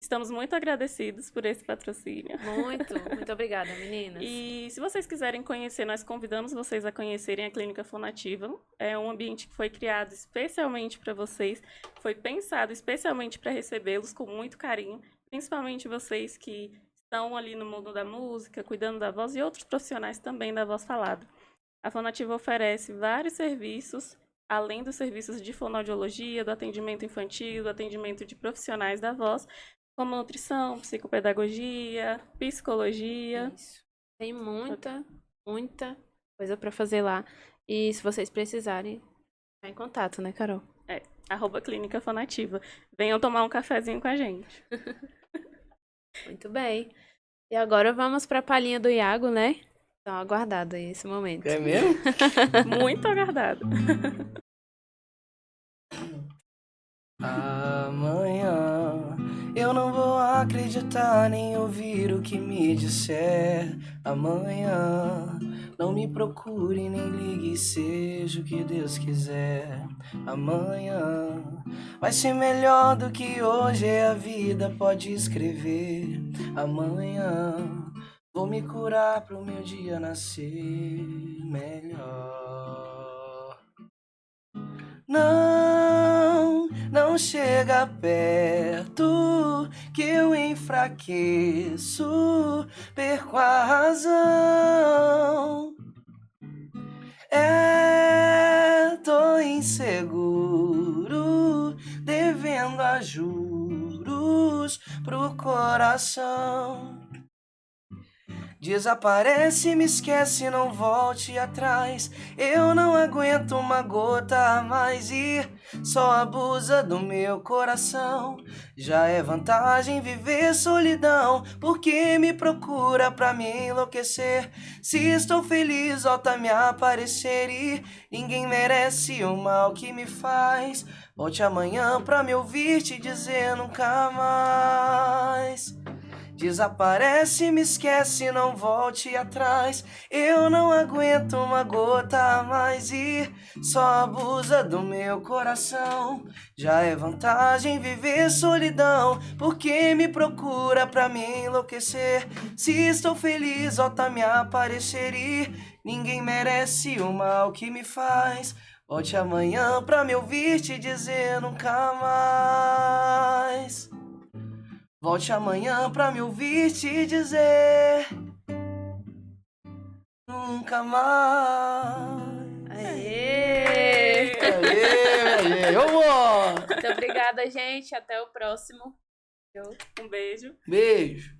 Estamos muito agradecidos por esse patrocínio. Muito obrigada, meninas. E se vocês quiserem conhecer, nós convidamos vocês a conhecerem a Clínica Fonativa. É um ambiente que foi criado especialmente para vocês, foi pensado especialmente para recebê-los com muito carinho, principalmente vocês que estão ali no mundo da música, cuidando da voz e outros profissionais também da voz falada. A Fonativa oferece vários serviços, além dos serviços de fonoaudiologia, do atendimento infantil, do atendimento de profissionais da voz, como nutrição, psicopedagogia, psicologia. Isso. Tem muita coisa para fazer lá. E se vocês precisarem, tá em contato, né, Carol? @Clínica Fonativa. Venham tomar um cafezinho com a gente. Muito bem. E agora vamos para a palhinha do Iago, né? Então, aguardado aí esse momento. É mesmo? Muito aguardado. Amanhã eu não vou acreditar nem ouvir o que me disser. Amanhã não me procure nem ligue, seja o que Deus quiser. Amanhã vai ser melhor do que hoje, a vida pode escrever. Amanhã vou me curar pro meu dia nascer melhor. Não chega perto que eu enfraqueço, perco a razão. Tô inseguro, devendo a juros pro coração. Desaparece, me esquece, não volte atrás. Eu não aguento uma gota a mais e só abusa do meu coração. Já é vantagem viver solidão, porque me procura pra me enlouquecer. Se estou feliz, volta a me aparecer e ninguém merece o mal que me faz. Volte amanhã pra me ouvir te dizer nunca mais. Desaparece, me esquece, não volte atrás. Eu não aguento uma gota a mais e só abusa do meu coração. Já é vantagem viver solidão, porque me procura pra me enlouquecer. Se estou feliz, volta a me aparecer e ninguém merece o mal que me faz. Volte amanhã pra me ouvir te dizer nunca mais. Volte amanhã pra me ouvir te dizer nunca mais. Aê! Aê, vamos! Muito obrigada, gente. Até o próximo. Um beijo. Beijo.